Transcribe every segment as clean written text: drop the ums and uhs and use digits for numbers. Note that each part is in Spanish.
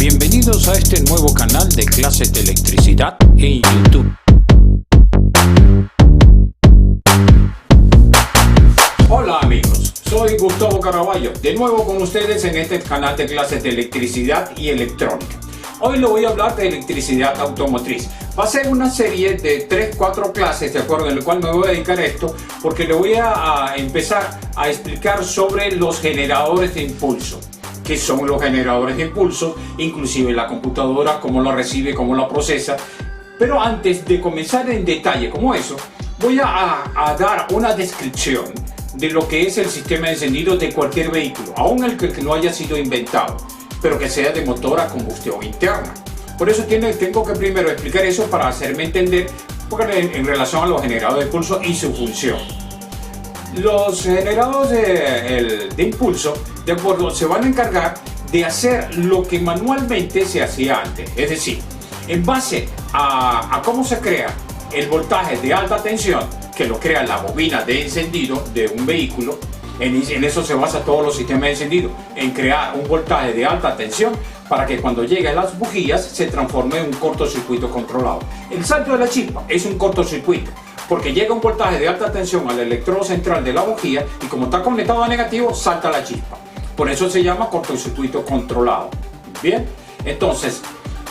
Bienvenidos a este nuevo canal de clases de electricidad en YouTube. Hola amigos, soy Gustavo Caraballo, de nuevo con ustedes en este canal de clases de electricidad y electrónica. Hoy le voy a hablar de electricidad automotriz. Va a ser una serie de 3-4 clases, de acuerdo, en el cual me voy a dedicar a esto, porque le voy a empezar a explicar sobre los generadores de impulso. ¿Qué son los generadores de impulso? Inclusive la computadora, cómo lo recibe, cómo lo procesa. Pero antes de comenzar en detalle como eso, voy a dar una descripción de lo que es el sistema de encendido de cualquier vehículo, aun el que no haya sido inventado, pero que sea de motor a combustión interna. Por eso tengo que primero explicar eso para hacerme entender en relación a los generadores de impulso y su función. Los generadores de impulso, de acuerdo, se van a encargar de hacer lo que manualmente se hacía antes. Es decir, en base a cómo se crea el voltaje de alta tensión, que lo crea la bobina de encendido de un vehículo, en eso se basa todos los sistemas de encendido, en crear un voltaje de alta tensión para que cuando llegue a las bujías se transforme en un cortocircuito controlado. El salto de la chispa es un cortocircuito, porque llega un voltaje de alta tensión al electrodo central de la bujía y como está conectado a negativo, salta la chispa. Por eso se llama cortocircuito controlado. Bien, entonces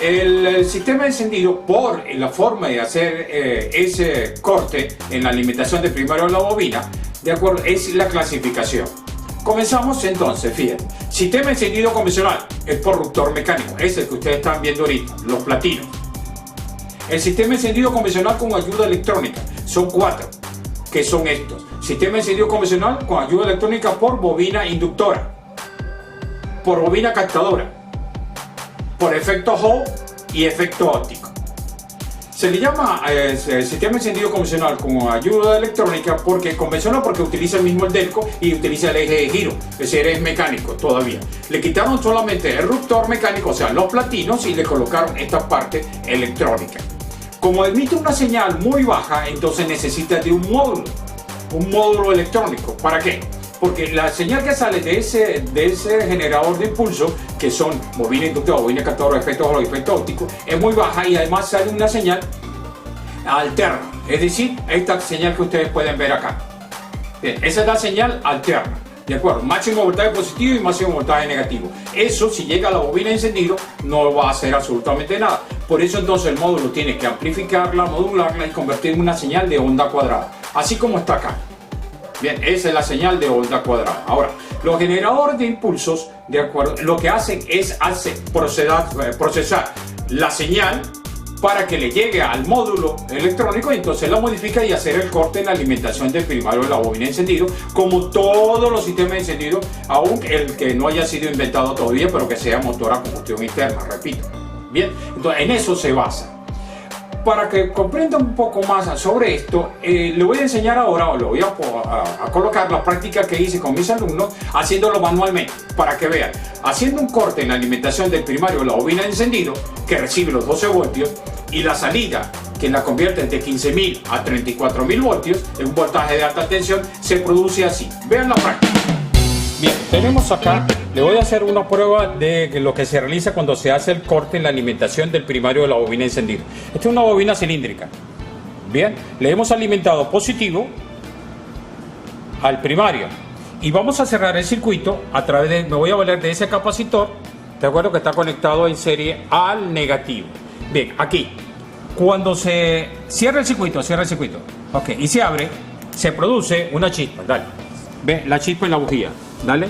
el sistema de encendido, por la forma de hacer ese corte en la alimentación de primario de la bobina, de acuerdo, es la clasificación. Comenzamos entonces, fíjense. Sistema de encendido convencional, el porruptor mecánico, es el que ustedes están viendo ahorita, los platinos. El sistema de encendido convencional con ayuda electrónica, son 4, que son estos. Sistema de encendido convencional con ayuda electrónica por bobina inductora, por bobina captadora, por efecto Hall y efecto óptico. Se le llama sistema de encendido convencional con ayuda electrónica porque convencional porque utiliza el mismo delco y utiliza el eje de giro, es decir, es mecánico todavía. Le quitaron solamente el ruptor mecánico, o sea, los platinos, y le colocaron esta parte electrónica. Como emite una señal muy baja, entonces necesita de un módulo electrónico. ¿Para qué? Porque la señal que sale de ese generador de impulso, que son bobina inductora, bobina captadora, efecto Hall y efecto óptico, es muy baja y además sale una señal alterna. Es decir, esta señal que ustedes pueden ver acá. Bien, esa es la señal alterna. ¿De acuerdo? Máximo voltaje positivo y máximo voltaje negativo. Eso, si llega a la bobina de encendido, no va a hacer absolutamente nada. Por eso entonces el módulo tiene que amplificarla, modularla y convertirla en una señal de onda cuadrada. Así como está acá. Bien, esa es la señal de onda cuadrada. Ahora, los generadores de impulsos, de acuerdo, lo que hacen es procesar la señal para que le llegue al módulo electrónico y entonces la modifica y hacer el corte en la alimentación del primario de la bobina de encendido, como todos los sistemas de encendido, aun el que no haya sido inventado todavía, pero que sea motor a combustión interna, repito. Bien, entonces en eso se basa. Para que comprenda un poco más sobre esto, le voy a enseñar ahora, o le voy a colocar la práctica que hice con mis alumnos, haciéndolo manualmente, para que vean. Haciendo un corte en la alimentación del primario de la bobina de encendido, que recibe los 12 voltios, y la salida, que la convierte de 15.000 a 34.000 voltios, en un voltaje de alta tensión, se produce así. Vean la práctica. Bien, tenemos acá, le voy a hacer una prueba de lo que se realiza cuando se hace el corte en la alimentación del primario de la bobina encendida. Esta es una bobina cilíndrica. Bien, le hemos alimentado positivo al primario y vamos a cerrar el circuito a través de, me voy a valer de ese capacitor, de acuerdo, que está conectado en serie al negativo. Bien, aquí, cuando se cierra el circuito, ok, y se abre, se produce una chispa, dale, ve la chispa en la bujía. Dale,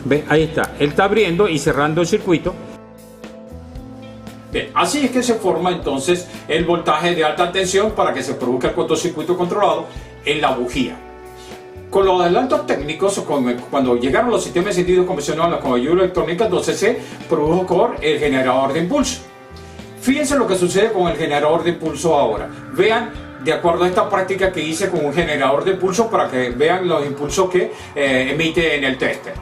ve, ahí está, él está abriendo y cerrando el circuito. Bien, así es que se forma entonces el voltaje de alta tensión para que se produzca el cortocircuito controlado en la bujía. Con los adelantos técnicos, cuando llegaron los sistemas de encendido convencionales con ayuda electrónica, entonces se produjo con el generador de impulso. Fíjense lo que sucede con el generador de impulso ahora. Vean, de acuerdo a esta práctica que hice con un generador de impulso para que vean los impulsos que emite en el tester.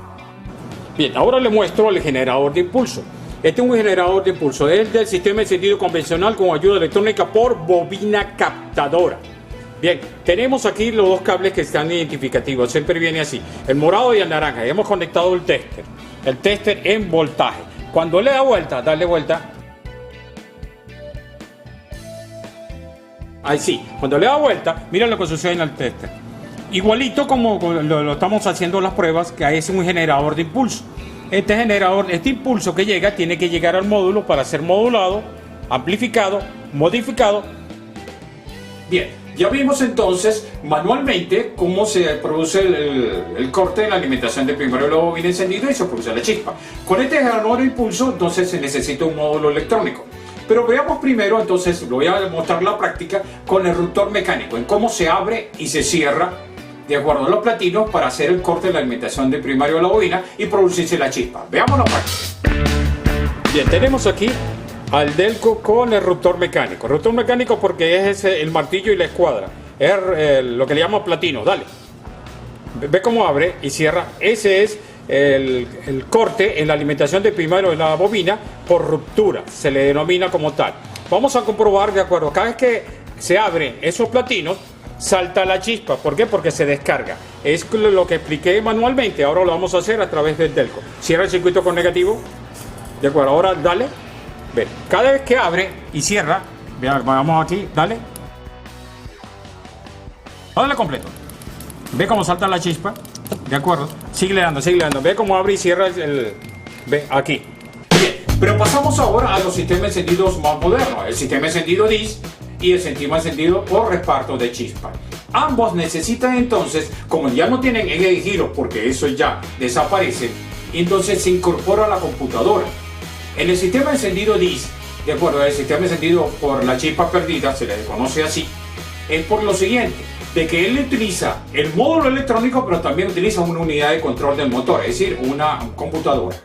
Bien, ahora les muestro el generador de impulso. Este es un generador de impulso, es del sistema de encendido convencional con ayuda electrónica por bobina captadora. Bien, tenemos aquí los dos cables que están identificativos, siempre viene así, el morado y el naranja. Hemos conectado el tester en voltaje. Cuando le da vuelta, dale vuelta. Ahí sí, cuando le da vuelta, mira lo que sucede en el tester. Igualito como lo estamos haciendo las pruebas, que es un generador de impulso. Este impulso que llega, tiene que llegar al módulo para ser modulado, amplificado, modificado. Bien, ya vimos entonces manualmente cómo se produce el corte en la alimentación de primario de la bobina encendida y se produce la chispa. Con este generador de impulso, entonces se necesita un módulo electrónico. Pero veamos primero, entonces, lo voy a mostrar la práctica con el interruptor mecánico, en cómo se abre y se cierra de acuerdo a los platinos para hacer el corte de la alimentación de primario de la bobina y producirse la chispa. Veamos la práctica. Bien, tenemos aquí al Delco con el interruptor mecánico. El interruptor mecánico porque es el martillo y la escuadra. Es lo que le llamo platino. Dale. Ve cómo abre y cierra. Ese es el corte en la alimentación de primario de la bobina por ruptura. Se le denomina como tal. Vamos a comprobar de acuerdo. Cada vez que se abren esos platinos, salta la chispa. ¿Por qué? Porque se descarga. Es lo que expliqué manualmente. Ahora lo vamos a hacer a través del Delco. Cierra el circuito con negativo. De acuerdo. Ahora dale. Ve. Cada vez que abre y cierra. Vean, vamos aquí. Dale. Dale completo. Ve cómo salta la chispa. De acuerdo. Sigue dando. Ve cómo abre y cierra ve aquí. Bien. Pero pasamos ahora a los sistemas encendidos más modernos. El sistema encendido DIS y el sistema encendido por reparto de chispa. Ambos necesitan entonces, como ya no tienen eje de giro porque eso ya desaparece, entonces se incorpora a la computadora. En el sistema encendido DIS, de acuerdo al sistema encendido por la chispa perdida, se le conoce así, es por lo siguiente, de que él utiliza el módulo electrónico, pero también utiliza una unidad de control del motor, es decir, una computadora.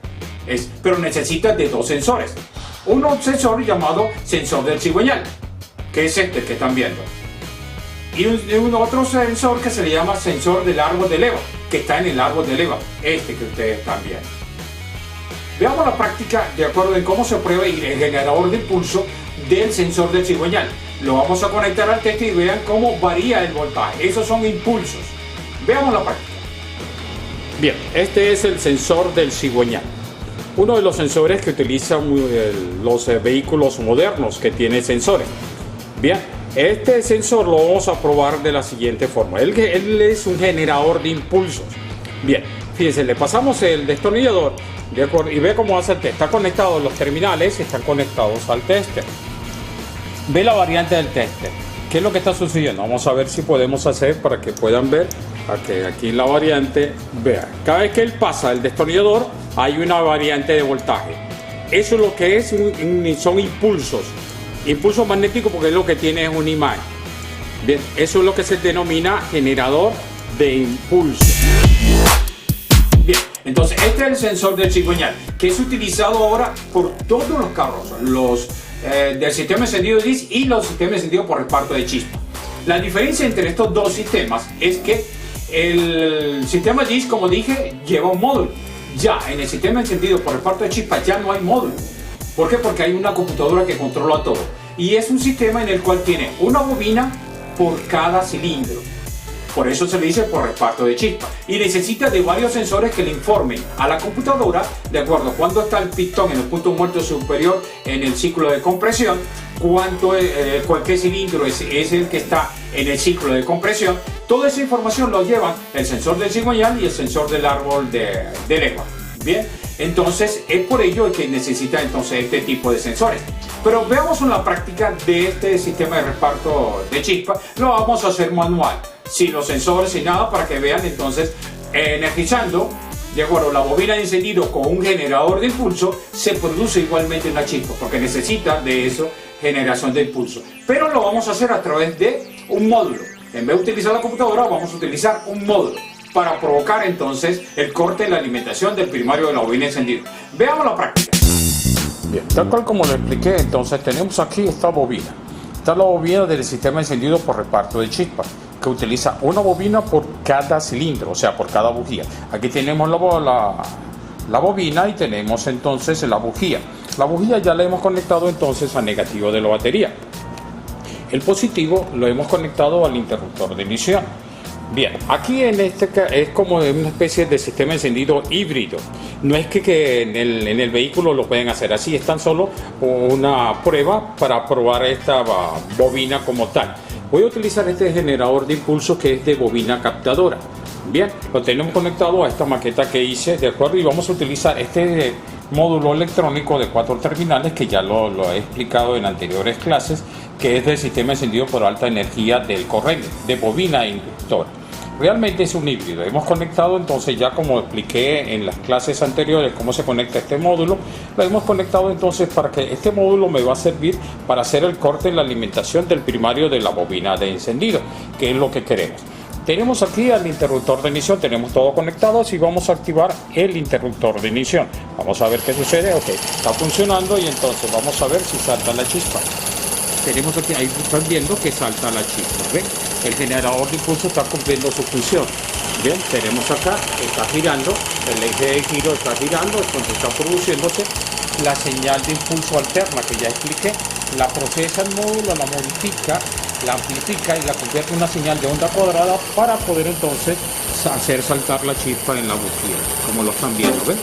Pero necesita de dos sensores. Un sensor llamado sensor del cigüeñal, que es este que están viendo, y un otro sensor que se le llama sensor del árbol de leva, que está en el árbol de leva, este que ustedes están viendo. Veamos la práctica de acuerdo en cómo se prueba el generador de impulso del sensor del cigüeñal. Lo vamos a conectar al tester y vean cómo varía el voltaje. Esos son impulsos. Veamos la práctica. Bien, este es el sensor del cigüeñal. Uno de los sensores que utilizan los vehículos modernos que tienen sensores. Bien, este sensor lo vamos a probar de la siguiente forma. Él es un generador de impulsos. Bien, fíjense, le pasamos el destornillador, de acuerdo, y ve cómo hace el test. Está conectado, los terminales están conectados al tester. Ve la variante del tester. ¿Qué es lo que está sucediendo? Vamos a ver si podemos hacer para que puedan ver. Aquí la variante, vean, cada vez que él pasa el destornillador hay una variante de voltaje. Eso es lo que es, son impulsos. Impulso magnético porque es lo que tiene es un imán. Bien, eso es lo que se denomina generador de impulso. Bien, entonces este es el sensor del cigüeñal, que es utilizado ahora por todos los carros, del sistema encendido DIS y los sistemas encendidos por reparto de chispa. La diferencia entre estos dos sistemas es que el sistema DIS, como dije, lleva un módulo. Ya en el sistema encendido por reparto de chispa ya no hay módulo. ¿Por qué? Porque hay una computadora que controla todo. Y es un sistema en el cual tiene una bobina por cada cilindro. Por eso se le dice por reparto de chispa. Y necesita de varios sensores que le informen a la computadora, de acuerdo, cuándo está el pistón en el punto muerto superior en el ciclo de compresión, cualquier cilindro es el que está en el ciclo de compresión. Toda esa información lo llevan el sensor del cigüeñal y el sensor del árbol de leva. Bien, entonces es por ello que necesita entonces este tipo de sensores. Pero veamos una práctica de este sistema de reparto de chispa. Lo vamos a hacer manual, sin los sensores, sin nada, para que vean entonces energizando, de acuerdo, la bobina de encendido con un generador de impulso, se produce igualmente una chispa, porque necesita de eso generación de impulso. Pero lo vamos a hacer a través de un módulo. En vez de utilizar la computadora, vamos a utilizar un módulo para provocar entonces el corte en la alimentación del primario de la bobina encendido. Veamos la práctica. Bien, tal cual como lo expliqué, entonces tenemos aquí esta bobina. Esta es la bobina del sistema encendido por reparto de chispa, que utiliza una bobina por cada cilindro, o sea, por cada bujía. Aquí tenemos la bobina y tenemos entonces la bujía. La bujía ya la hemos conectado entonces al negativo de la batería. El positivo lo hemos conectado al interruptor de emisión. Bien, aquí es como una especie de sistema encendido híbrido. No es que en el vehículo lo pueden hacer así, es tan solo una prueba para probar esta bobina como tal. Voy a utilizar este generador de impulso que es de bobina captadora. Bien, lo tenemos conectado a esta maqueta que hice, ¿de acuerdo? Y vamos a utilizar este módulo electrónico de 4 terminales que ya lo he explicado en anteriores clases, que es del sistema encendido por alta energía del corriente, de bobina inductora. Realmente es un híbrido. Hemos conectado entonces, ya como expliqué en las clases anteriores cómo se conecta este módulo, lo hemos conectado entonces para que este módulo me va a servir para hacer el corte en la alimentación del primario de la bobina de encendido, que es lo que queremos. Tenemos aquí al interruptor de ignición, tenemos todo conectado, así vamos a activar el interruptor de ignición. Vamos a ver qué sucede. Ok, está funcionando y entonces vamos a ver si salta la chispa. Tenemos aquí, ahí están viendo que salta la chispa, ¿ven? El generador de impulso está cumpliendo su función. Bien, tenemos acá, está girando, el eje de giro está girando, entonces está produciéndose la señal de impulso alterna que ya expliqué. La procesa el módulo, la modifica, la amplifica y la convierte en una señal de onda cuadrada para poder entonces hacer saltar la chispa en la bujía, como lo están viendo, ¿ven?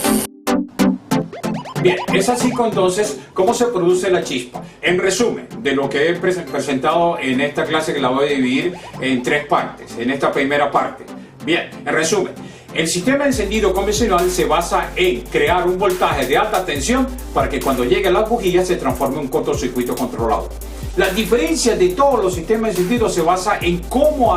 Bien, es así entonces cómo se produce la chispa. En resumen, de lo que he presentado en esta clase, que la voy a dividir en 3 partes, en esta primera parte. Bien, en resumen, el sistema de encendido convencional se basa en crear un voltaje de alta tensión para que cuando llegue a la bujía se transforme en un cortocircuito controlado. La diferencia de todos los sistemas de encendido se basa en cómo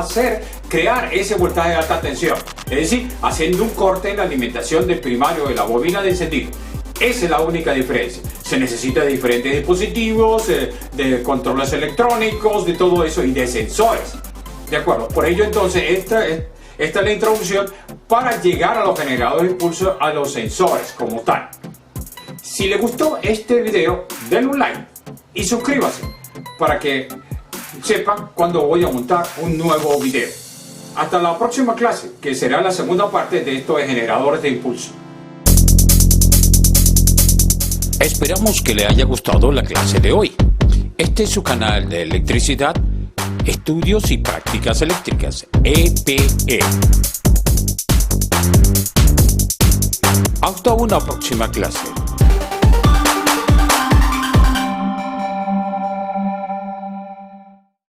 crear ese voltaje de alta tensión, es decir, haciendo un corte en la alimentación del primario de la bobina de encendido. Esa es la única diferencia. Se necesita de diferentes dispositivos, de controles electrónicos, de todo eso y de sensores. ¿De acuerdo? Por ello entonces esta es la introducción para llegar a los generadores de impulso, a los sensores como tal. Si le gustó este video, denle un like y suscríbase para que sepan cuando voy a montar un nuevo video. Hasta la próxima clase, que será la segunda parte de estos generadores de impulso. Esperamos que le haya gustado la clase de hoy. Este es su canal de electricidad, estudios y prácticas eléctricas, EPE. Hasta una próxima clase.